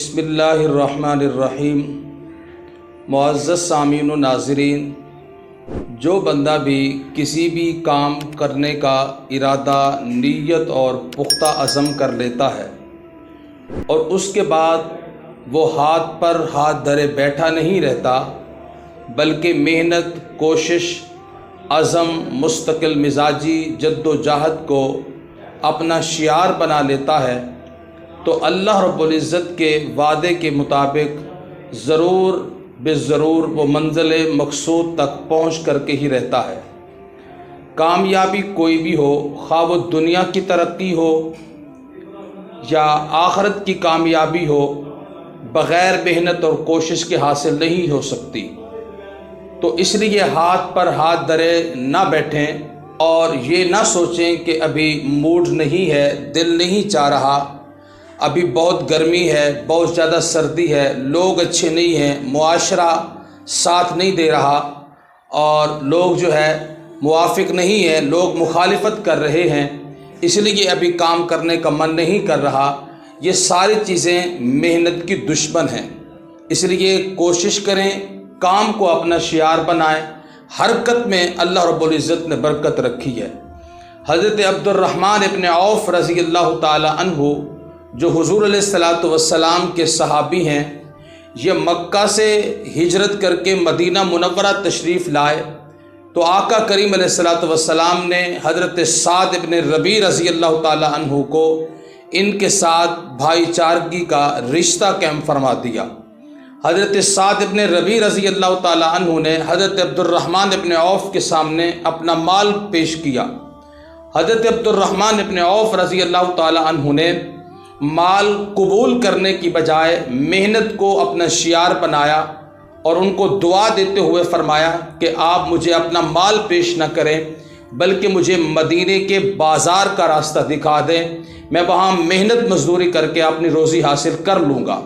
بسم الرحمن الرحیم۔ معزز سامعین و ناظرین، جو بندہ بھی کسی بھی کام کرنے کا ارادہ، نیت اور پختہ عزم کر لیتا ہے اور اس کے بعد وہ ہاتھ پر ہاتھ دھرے بیٹھا نہیں رہتا، بلکہ محنت، کوشش، عزم، مستقل مزاجی جد و جہد کو اپنا شعار بنا لیتا ہے، تو اللہ رب العزت کے وعدے کے مطابق ضرور ضرور وہ منزل مقصود تک پہنچ کر کے ہی رہتا ہے۔ کامیابی کوئی بھی ہو، خواہ وہ دنیا کی ترقی ہو یا آخرت کی کامیابی ہو، بغیر محنت اور کوشش کے حاصل نہیں ہو سکتی۔ تو اس لیے ہاتھ پر ہاتھ دھرے نہ بیٹھیں اور یہ نہ سوچیں کہ ابھی موڈ نہیں ہے، دل نہیں چاہ رہا، ابھی بہت گرمی ہے، بہت زیادہ سردی ہے، لوگ اچھے نہیں ہیں، معاشرہ ساتھ نہیں دے رہا اور لوگ جو ہے موافق نہیں ہے، لوگ مخالفت کر رہے ہیں، اس لیے ابھی کام کرنے کا من نہیں کر رہا۔ یہ ساری چیزیں محنت کی دشمن ہیں۔ اس لیے کوشش کریں، کام کو اپنا شعار بنائیں۔ حرکت میں اللہ رب العزت نے برکت رکھی ہے۔ حضرت عبد الرحمن ابن عوف رضی اللہ تعالی عنہ، جو حضور علیہ الصلاۃ والسلام کے صحابی ہیں، یہ مکہ سے ہجرت کر کے مدینہ منورہ تشریف لائے تو آقا کریم علیہ الصلاۃ والسلام نے حضرت سعد ابن ربیع رضی اللہ تعالی عنہ کو ان کے ساتھ بھائی چارگی کا رشتہ قائم فرما دیا۔ حضرت سعد ابن ربیع رضی اللہ تعالی عنہ نے حضرت عبد الرحمن ابن عوف کے سامنے اپنا مال پیش کیا۔ حضرت عبد الرحمن ابن عوف رضی اللہ تعالی عنہ نے مال قبول کرنے کی بجائے محنت کو اپنا شعار بنایا اور ان کو دعا دیتے ہوئے فرمایا کہ آپ مجھے اپنا مال پیش نہ کریں، بلکہ مجھے مدینے کے بازار کا راستہ دکھا دیں، میں وہاں محنت مزدوری کر کے اپنی روزی حاصل کر لوں گا۔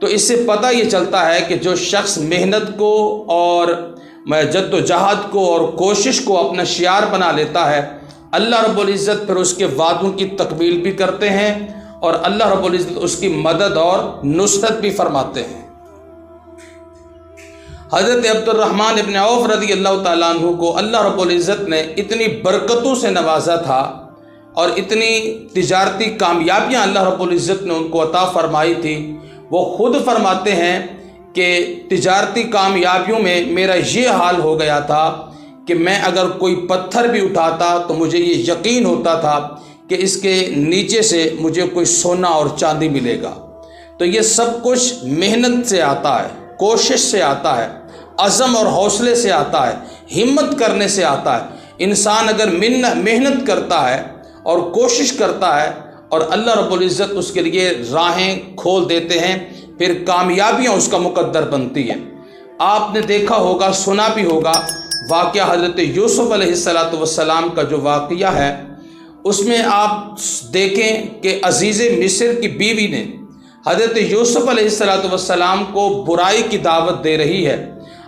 تو اس سے پتہ یہ چلتا ہے کہ جو شخص محنت کو اور جد و جہد کو اور کوشش کو اپنا شعار بنا لیتا ہے، اللہ رب العزت پھر اس کے وعدوں کی تکمیل بھی کرتے ہیں اور اللہ رب العزت اس کی مدد اور نصرت بھی فرماتے ہیں۔ حضرت عبد الرحمن ابن عوف رضی اللہ تعالیٰ عنہ کو اللہ رب العزت نے اتنی برکتوں سے نوازا تھا اور اتنی تجارتی کامیابیاں اللہ رب العزت نے ان کو عطا فرمائی تھی۔ وہ خود فرماتے ہیں کہ تجارتی کامیابیوں میں میرا یہ حال ہو گیا تھا کہ میں اگر کوئی پتھر بھی اٹھاتا تو مجھے یہ یقین ہوتا تھا کہ اس کے نیچے سے مجھے کوئی سونا اور چاندی ملے گا۔ تو یہ سب کچھ محنت سے آتا ہے، کوشش سے آتا ہے، عزم اور حوصلے سے آتا ہے، ہمت کرنے سے آتا ہے۔ انسان اگر محنت کرتا ہے اور کوشش کرتا ہے اور اللہ رب العزت اس کے لیے راہیں کھول دیتے ہیں، پھر کامیابیاں اس کا مقدر بنتی ہیں۔ آپ نے دیکھا ہوگا، سنا بھی ہوگا واقعہ حضرت یوسف علیہ السلام کا جو واقعہ ہے، اس میں آپ دیکھیں کہ عزیز مصر کی بیوی نے حضرت یوسف علیہ السلام کو برائی کی دعوت دے رہی ہے۔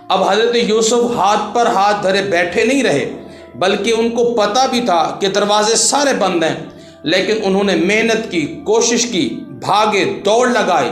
اب حضرت یوسف ہاتھ پر ہاتھ دھرے بیٹھے نہیں رہے، بلکہ ان کو پتہ بھی تھا کہ دروازے سارے بند ہیں، لیکن انہوں نے محنت کی، کوشش کی، بھاگے، دوڑ لگائی،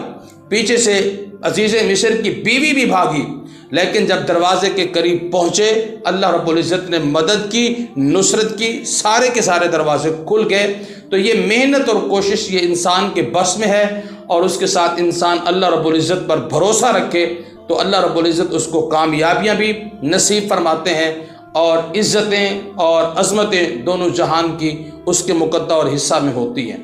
پیچھے سے عزیز مصر کی بیوی بھی بھاگی، لیکن جب دروازے کے قریب پہنچے اللہ رب العزت نے مدد کی، نصرت کی، سارے کے سارے دروازے کھل گئے۔ تو یہ محنت اور کوشش یہ انسان کے بس میں ہے، اور اس کے ساتھ انسان اللہ رب العزت پر بھروسہ رکھے تو اللہ رب العزت اس کو کامیابیاں بھی نصیب فرماتے ہیں اور عزتیں اور عظمتیں دونوں جہان کی اس کے مقدر اور حصہ میں ہوتی ہیں۔